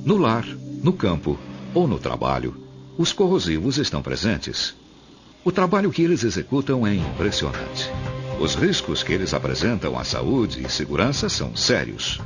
No lar, no campo ou no trabalho, os corrosivos estão presentes. O trabalho que eles executam é impressionante. Os riscos que eles apresentam à saúde e segurança são sérios.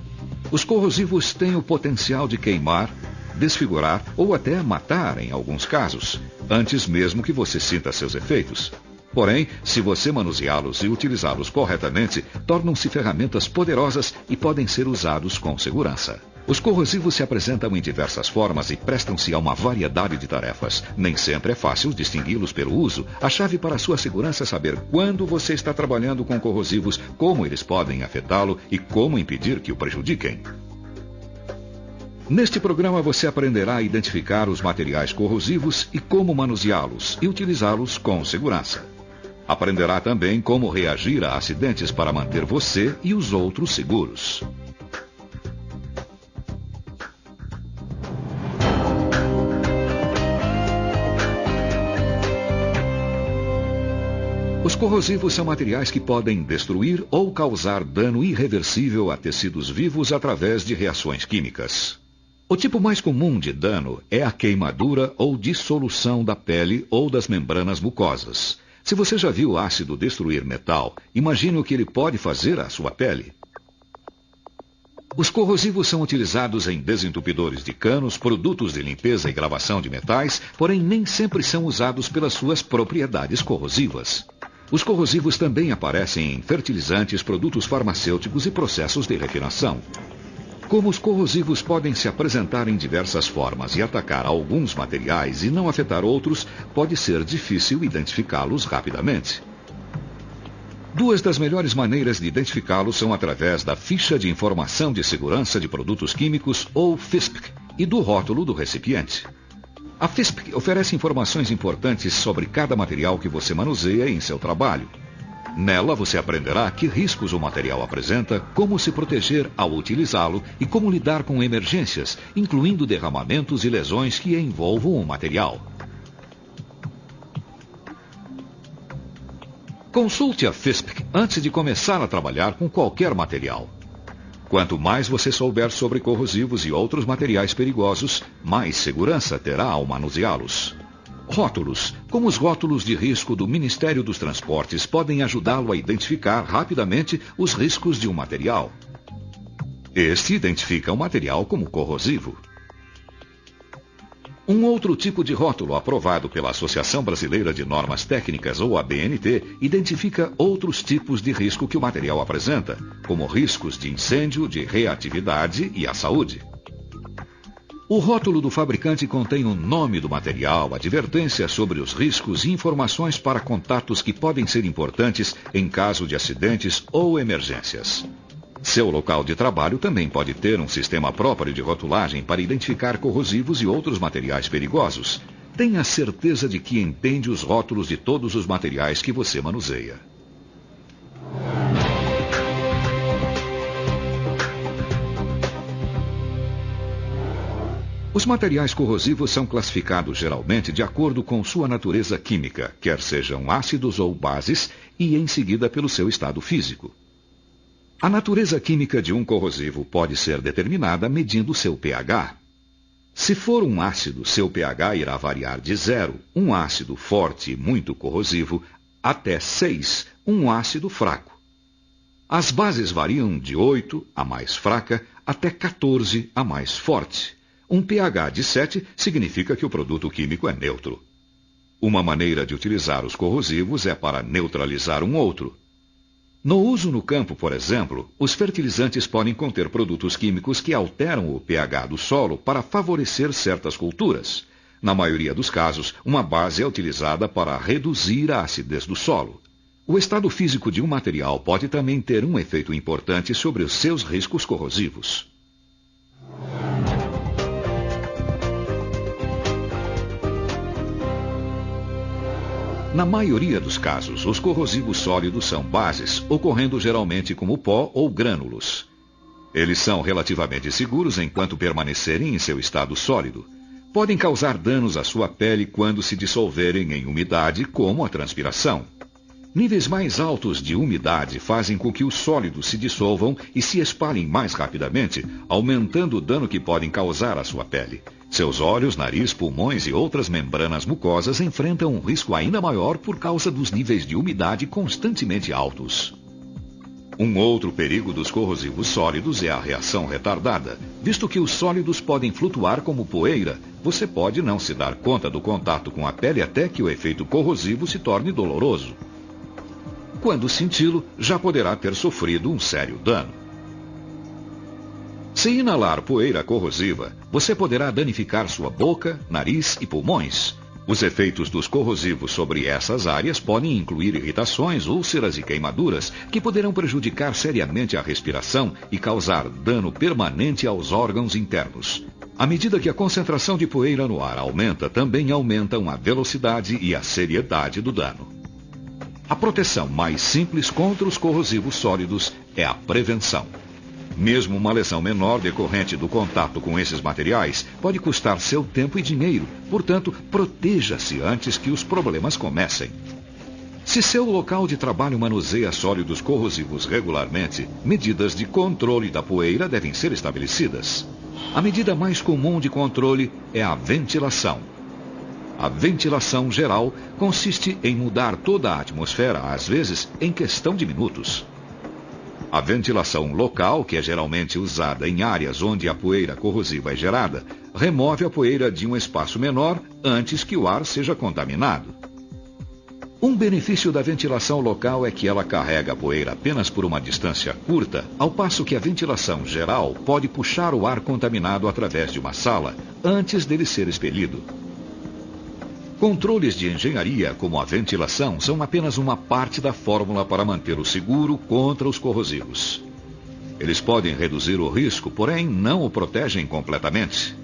Os corrosivos têm o potencial de queimar, desfigurar ou até matar em alguns casos, antes mesmo que você sinta seus efeitos. Porém, se você manuseá-los e utilizá-los corretamente, tornam-se ferramentas poderosas e podem ser usados com segurança. Os corrosivos se apresentam em diversas formas e prestam-se a uma variedade de tarefas. Nem sempre é fácil distingui-los pelo uso. A chave para a sua segurança é saber quando você está trabalhando com corrosivos, como eles podem afetá-lo e como impedir que o prejudiquem. Neste programa você aprenderá a identificar os materiais corrosivos e como manuseá-los e utilizá-los com segurança. Aprenderá também como reagir a acidentes para manter você e os outros seguros. Os corrosivos são materiais que podem destruir ou causar dano irreversível a tecidos vivos através de reações químicas. O tipo mais comum de dano é a queimadura ou dissolução da pele ou das membranas mucosas. Se você já viu ácido destruir metal, imagine o que ele pode fazer à sua pele. Os corrosivos são utilizados em desentupidores de canos, produtos de limpeza e gravação de metais, porém nem sempre são usados pelas suas propriedades corrosivas. Os corrosivos também aparecem em fertilizantes, produtos farmacêuticos e processos de refinação. Como os corrosivos podem se apresentar em diversas formas e atacar alguns materiais e não afetar outros, pode ser difícil identificá-los rapidamente. Duas das melhores maneiras de identificá-los são através da Ficha de Informação de Segurança de Produtos Químicos, ou FISP, e do rótulo do recipiente. A FISP oferece informações importantes sobre cada material que você manuseia em seu trabalho. Nela você aprenderá que riscos o material apresenta, como se proteger ao utilizá-lo e como lidar com emergências, incluindo derramamentos e lesões que envolvam o material. Consulte a FISP antes de começar a trabalhar com qualquer material. Quanto mais você souber sobre corrosivos e outros materiais perigosos, mais segurança terá ao manuseá-los. Rótulos, como os rótulos de risco do Ministério dos Transportes, podem ajudá-lo a identificar rapidamente os riscos de um material. Este identifica o material como corrosivo. Um outro tipo de rótulo aprovado pela Associação Brasileira de Normas Técnicas, ou ABNT, identifica outros tipos de risco que o material apresenta, como riscos de incêndio, de reatividade e à saúde. O rótulo do fabricante contém o nome do material, advertências sobre os riscos e informações para contatos que podem ser importantes em caso de acidentes ou emergências. Seu local de trabalho também pode ter um sistema próprio de rotulagem para identificar corrosivos e outros materiais perigosos. Tenha certeza de que entende os rótulos de todos os materiais que você manuseia. Os materiais corrosivos são classificados geralmente de acordo com sua natureza química, quer sejam ácidos ou bases, e em seguida pelo seu estado físico. A natureza química de um corrosivo pode ser determinada medindo seu pH. Se for um ácido, seu pH irá variar de 0, um ácido forte e muito corrosivo, até 6, um ácido fraco. As bases variam de 8, a mais fraca, até 14, a mais forte. Um pH de 7 significa que o produto químico é neutro. Uma maneira de utilizar os corrosivos é para neutralizar um outro. No uso no campo, por exemplo, os fertilizantes podem conter produtos químicos que alteram o pH do solo para favorecer certas culturas. Na maioria dos casos, uma base é utilizada para reduzir a acidez do solo. O estado físico de um material pode também ter um efeito importante sobre os seus riscos corrosivos. Na maioria dos casos, os corrosivos sólidos são bases, ocorrendo geralmente como pó ou grânulos. Eles são relativamente seguros enquanto permanecerem em seu estado sólido. Podem causar danos à sua pele quando se dissolverem em umidade, como a transpiração. Níveis mais altos de umidade fazem com que os sólidos se dissolvam e se espalhem mais rapidamente, aumentando o dano que podem causar à sua pele. Seus olhos, nariz, pulmões e outras membranas mucosas enfrentam um risco ainda maior por causa dos níveis de umidade constantemente altos. Um outro perigo dos corrosivos sólidos é a reação retardada. Visto que os sólidos podem flutuar como poeira, você pode não se dar conta do contato com a pele até que o efeito corrosivo se torne doloroso. Quando senti-lo, já poderá ter sofrido um sério dano. Se inalar poeira corrosiva, você poderá danificar sua boca, nariz e pulmões. Os efeitos dos corrosivos sobre essas áreas podem incluir irritações, úlceras e queimaduras, que poderão prejudicar seriamente a respiração e causar dano permanente aos órgãos internos. À medida que a concentração de poeira no ar aumenta, também aumentam a velocidade e a seriedade do dano. A proteção mais simples contra os corrosivos sólidos é a prevenção. Mesmo uma lesão menor decorrente do contato com esses materiais pode custar seu tempo e dinheiro. Portanto, proteja-se antes que os problemas comecem. Se seu local de trabalho manuseia sólidos corrosivos regularmente, medidas de controle da poeira devem ser estabelecidas. A medida mais comum de controle é a ventilação. A ventilação geral consiste em mudar toda a atmosfera, às vezes, em questão de minutos. A ventilação local, que é geralmente usada em áreas onde a poeira corrosiva é gerada, remove a poeira de um espaço menor antes que o ar seja contaminado. Um benefício da ventilação local é que ela carrega a poeira apenas por uma distância curta, ao passo que a ventilação geral pode puxar o ar contaminado através de uma sala antes dele ser expelido. Controles de engenharia, como a ventilação, são apenas uma parte da fórmula para manter o seguro contra os corrosivos. Eles podem reduzir o risco, porém não o protegem completamente.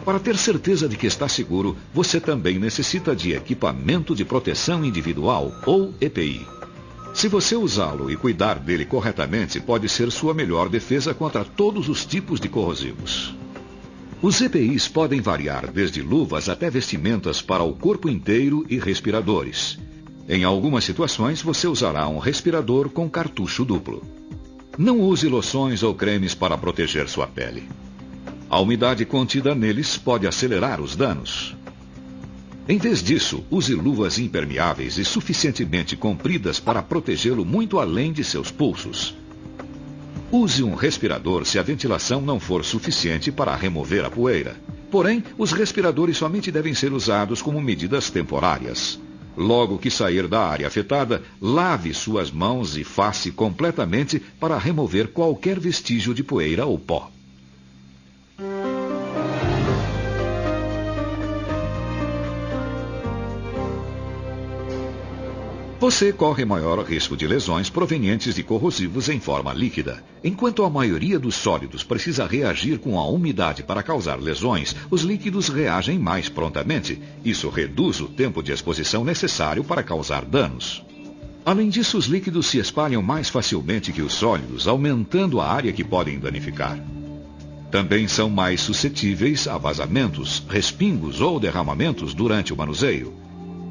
Para ter certeza de que está seguro, você também necessita de equipamento de proteção individual, ou EPI. Se você usá-lo e cuidar dele corretamente, pode ser sua melhor defesa contra todos os tipos de corrosivos. Os EPIs podem variar desde luvas até vestimentas para o corpo inteiro e respiradores. Em algumas situações, você usará um respirador com cartucho duplo. Não use loções ou cremes para proteger sua pele. A umidade contida neles pode acelerar os danos. Em vez disso, use luvas impermeáveis e suficientemente compridas para protegê-lo muito além de seus pulsos. Use um respirador se a ventilação não for suficiente para remover a poeira. Porém, os respiradores somente devem ser usados como medidas temporárias. Logo que sair da área afetada, lave suas mãos e face completamente para remover qualquer vestígio de poeira ou pó. Você corre maior risco de lesões provenientes de corrosivos em forma líquida. Enquanto a maioria dos sólidos precisa reagir com a umidade para causar lesões, os líquidos reagem mais prontamente. Isso reduz o tempo de exposição necessário para causar danos. Além disso, os líquidos se espalham mais facilmente que os sólidos, aumentando a área que podem danificar. Também são mais suscetíveis a vazamentos, respingos ou derramamentos durante o manuseio.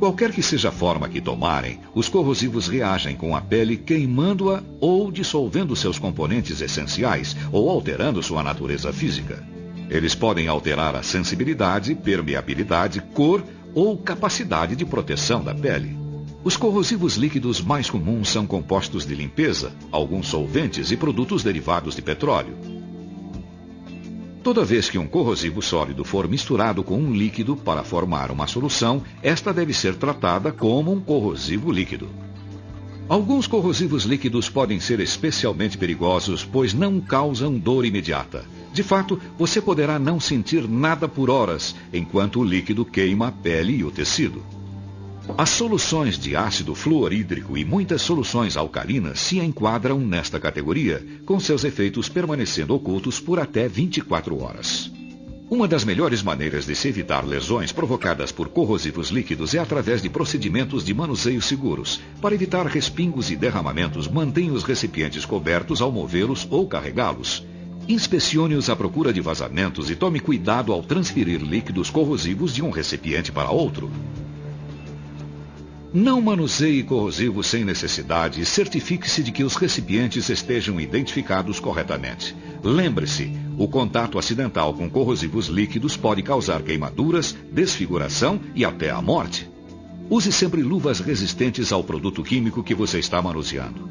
Qualquer que seja a forma que tomarem, os corrosivos reagem com a pele queimando-a ou dissolvendo seus componentes essenciais ou alterando sua natureza física. Eles podem alterar a sensibilidade, permeabilidade, cor ou capacidade de proteção da pele. Os corrosivos líquidos mais comuns são compostos de limpeza, alguns solventes e produtos derivados de petróleo. Toda vez que um corrosivo sólido for misturado com um líquido para formar uma solução, esta deve ser tratada como um corrosivo líquido. Alguns corrosivos líquidos podem ser especialmente perigosos, pois não causam dor imediata. De fato, você poderá não sentir nada por horas, enquanto o líquido queima a pele e o tecido. As soluções de ácido fluorídrico e muitas soluções alcalinas se enquadram nesta categoria, com seus efeitos permanecendo ocultos por até 24 horas. Uma das melhores maneiras de se evitar lesões provocadas por corrosivos líquidos é através de procedimentos de manuseio seguros. Para evitar respingos e derramamentos, mantenha os recipientes cobertos ao movê-los ou carregá-los. Inspecione-os à procura de vazamentos e tome cuidado ao transferir líquidos corrosivos de um recipiente para outro. Não manuseie corrosivos sem necessidade e certifique-se de que os recipientes estejam identificados corretamente. Lembre-se, o contato acidental com corrosivos líquidos pode causar queimaduras, desfiguração e até a morte. Use sempre luvas resistentes ao produto químico que você está manuseando.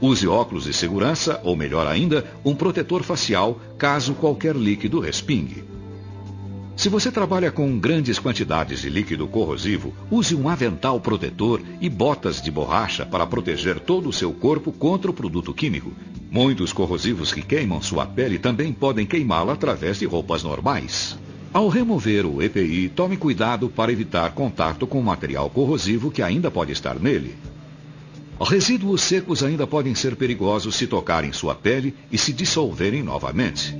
Use óculos de segurança, ou melhor ainda, um protetor facial, caso qualquer líquido respingue. Se você trabalha com grandes quantidades de líquido corrosivo, use um avental protetor e botas de borracha para proteger todo o seu corpo contra o produto químico. Muitos corrosivos que queimam sua pele também podem queimá-la através de roupas normais. Ao remover o EPI, tome cuidado para evitar contato com o material corrosivo que ainda pode estar nele. Resíduos secos ainda podem ser perigosos se tocarem sua pele e se dissolverem novamente.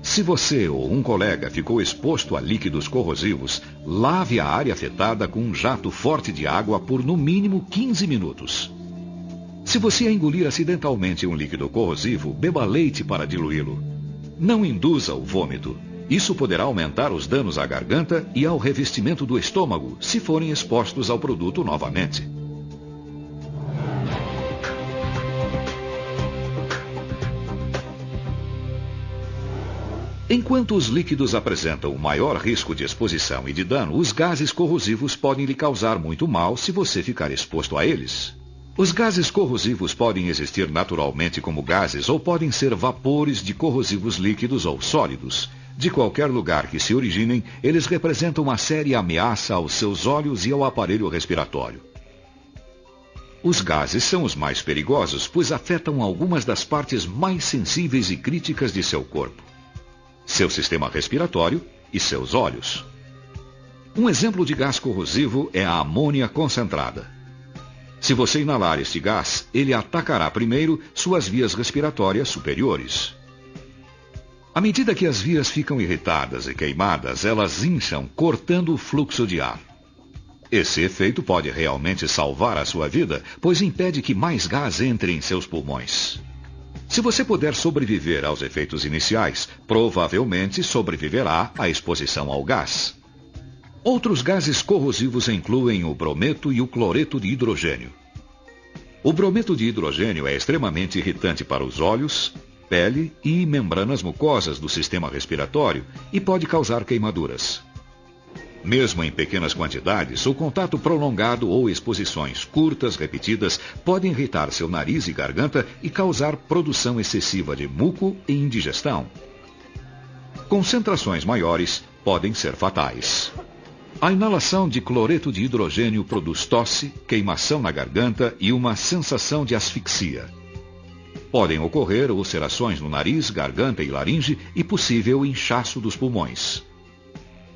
Se você ou um colega ficou exposto a líquidos corrosivos, lave a área afetada com um jato forte de água por no mínimo 15 minutos. Se você engolir acidentalmente um líquido corrosivo, beba leite para diluí-lo. Não induza o vômito. Isso poderá aumentar os danos à garganta e ao revestimento do estômago, se forem expostos ao produto novamente. Enquanto os líquidos apresentam maior risco de exposição e de dano, os gases corrosivos podem lhe causar muito mal se você ficar exposto a eles. Os gases corrosivos podem existir naturalmente como gases ou podem ser vapores de corrosivos líquidos ou sólidos. De qualquer lugar que se originem, eles representam uma séria ameaça aos seus olhos e ao aparelho respiratório. Os gases são os mais perigosos, pois afetam algumas das partes mais sensíveis e críticas de seu corpo: seu sistema respiratório e seus olhos. Um exemplo de gás corrosivo é a amônia concentrada. Se você inalar este gás, ele atacará primeiro suas vias respiratórias superiores. À medida que as vias ficam irritadas e queimadas, elas incham, cortando o fluxo de ar. Esse efeito pode realmente salvar a sua vida, pois impede que mais gás entre em seus pulmões. Se você puder sobreviver aos efeitos iniciais, provavelmente sobreviverá à exposição ao gás. Outros gases corrosivos incluem o brometo e o cloreto de hidrogênio. O brometo de hidrogênio é extremamente irritante para os olhos, pele e membranas mucosas do sistema respiratório e pode causar queimaduras. Mesmo em pequenas quantidades, o contato prolongado ou exposições curtas repetidas podem irritar seu nariz e garganta e causar produção excessiva de muco e indigestão. Concentrações maiores podem ser fatais. A inalação de cloreto de hidrogênio produz tosse, queimação na garganta e uma sensação de asfixia. Podem ocorrer ulcerações no nariz, garganta e laringe e possível inchaço dos pulmões.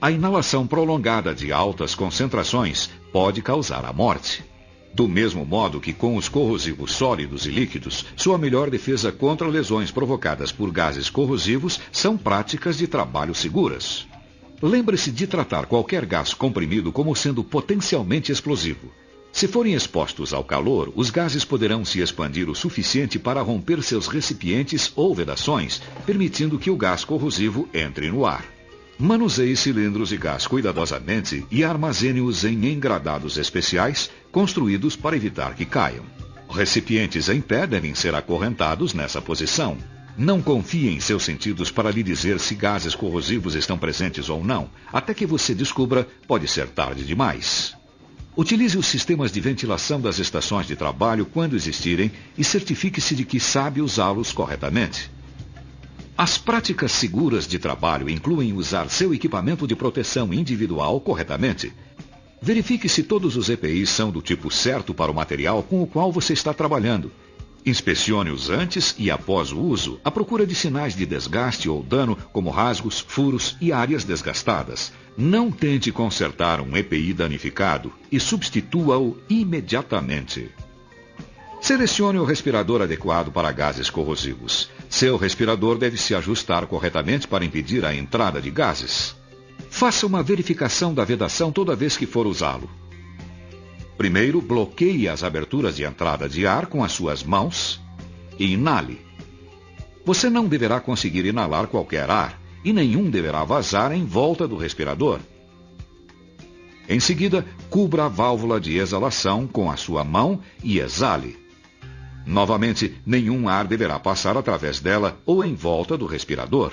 A inalação prolongada de altas concentrações pode causar a morte. Do mesmo modo que com os corrosivos sólidos e líquidos, sua melhor defesa contra lesões provocadas por gases corrosivos são práticas de trabalho seguras. Lembre-se de tratar qualquer gás comprimido como sendo potencialmente explosivo. Se forem expostos ao calor, os gases poderão se expandir o suficiente para romper seus recipientes ou vedações, permitindo que o gás corrosivo entre no ar. Manuseie cilindros de gás cuidadosamente e armazene-os em engradados especiais, construídos para evitar que caiam. Recipientes em pé devem ser acorrentados nessa posição. Não confie em seus sentidos para lhe dizer se gases corrosivos estão presentes ou não. Até que você descubra, pode ser tarde demais. Utilize os sistemas de ventilação das estações de trabalho quando existirem e certifique-se de que sabe usá-los corretamente. As práticas seguras de trabalho incluem usar seu equipamento de proteção individual corretamente. Verifique se todos os EPIs são do tipo certo para o material com o qual você está trabalhando. Inspecione-os antes e após o uso, à procura de sinais de desgaste ou dano, como rasgos, furos e áreas desgastadas. Não tente consertar um EPI danificado e substitua-o imediatamente. Selecione o respirador adequado para gases corrosivos. Seu respirador deve se ajustar corretamente para impedir a entrada de gases. Faça uma verificação da vedação toda vez que for usá-lo. Primeiro, bloqueie as aberturas de entrada de ar com as suas mãos e inale. Você não deverá conseguir inalar qualquer ar e nenhum deverá vazar em volta do respirador. Em seguida, cubra a válvula de exalação com a sua mão e exale. Novamente, nenhum ar deverá passar através dela ou em volta do respirador.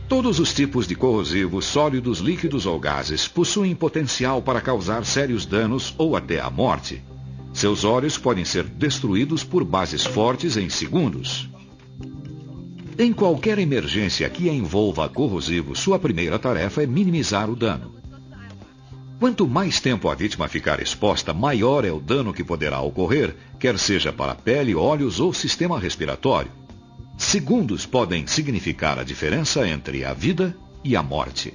Todos os tipos de corrosivos, sólidos, líquidos ou gases, possuem potencial para causar sérios danos ou até a morte. Seus óleos podem ser destruídos por bases fortes em segundos. Em qualquer emergência que envolva corrosivo, sua primeira tarefa é minimizar o dano. Quanto mais tempo a vítima ficar exposta, maior é o dano que poderá ocorrer, quer seja para a pele, olhos ou sistema respiratório. Segundos podem significar a diferença entre a vida e a morte.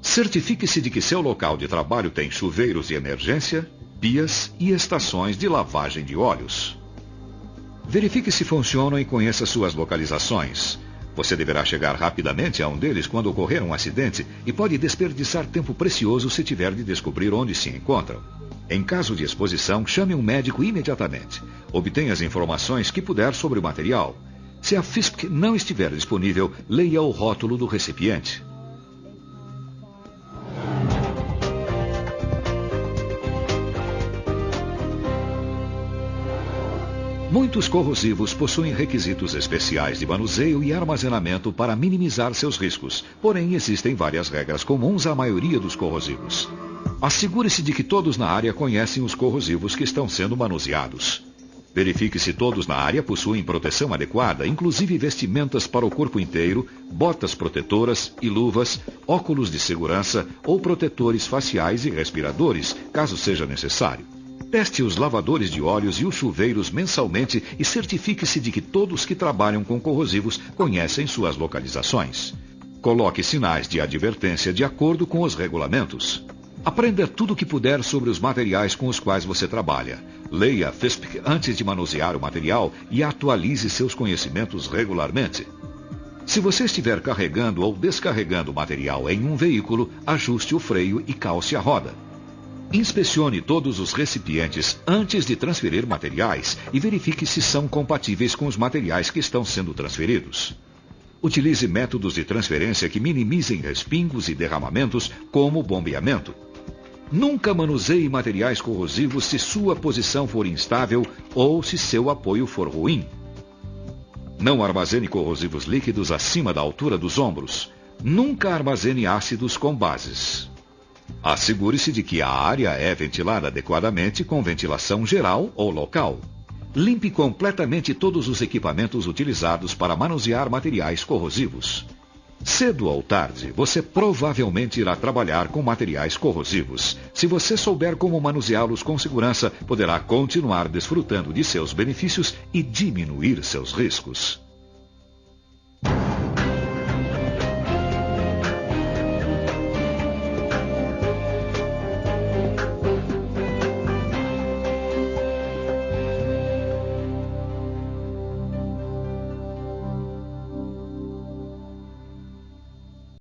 Certifique-se de que seu local de trabalho tem chuveiros de emergência, pias e estações de lavagem de óleos. Verifique se funcionam e conheça suas localizações. Você deverá chegar rapidamente a um deles quando ocorrer um acidente e pode desperdiçar tempo precioso se tiver de descobrir onde se encontram. Em caso de exposição, chame um médico imediatamente. Obtenha as informações que puder sobre o material. Se a FISP não estiver disponível, leia o rótulo do recipiente. Muitos corrosivos possuem requisitos especiais de manuseio e armazenamento para minimizar seus riscos, porém existem várias regras comuns à maioria dos corrosivos. Assegure-se de que todos na área conhecem os corrosivos que estão sendo manuseados. Verifique se todos na área possuem proteção adequada, inclusive vestimentas para o corpo inteiro, botas protetoras e luvas, óculos de segurança ou protetores faciais e respiradores, caso seja necessário. Teste os lavadores de óleos e os chuveiros mensalmente e certifique-se de que todos que trabalham com corrosivos conhecem suas localizações. Coloque sinais de advertência de acordo com os regulamentos. Aprenda tudo o que puder sobre os materiais com os quais você trabalha. Leia a FISP antes de manusear o material e atualize seus conhecimentos regularmente. Se você estiver carregando ou descarregando material em um veículo, ajuste o freio e calce a roda. Inspecione todos os recipientes antes de transferir materiais e verifique se são compatíveis com os materiais que estão sendo transferidos. Utilize métodos de transferência que minimizem respingos e derramamentos, como bombeamento. Nunca manuseie materiais corrosivos se sua posição for instável ou se seu apoio for ruim. Não armazene corrosivos líquidos acima da altura dos ombros. Nunca armazene ácidos com bases. Assegure-se de que a área é ventilada adequadamente com ventilação geral ou local. Limpe completamente todos os equipamentos utilizados para manusear materiais corrosivos. Cedo ou tarde, você provavelmente irá trabalhar com materiais corrosivos. Se você souber como manuseá-los com segurança, poderá continuar desfrutando de seus benefícios e diminuir seus riscos.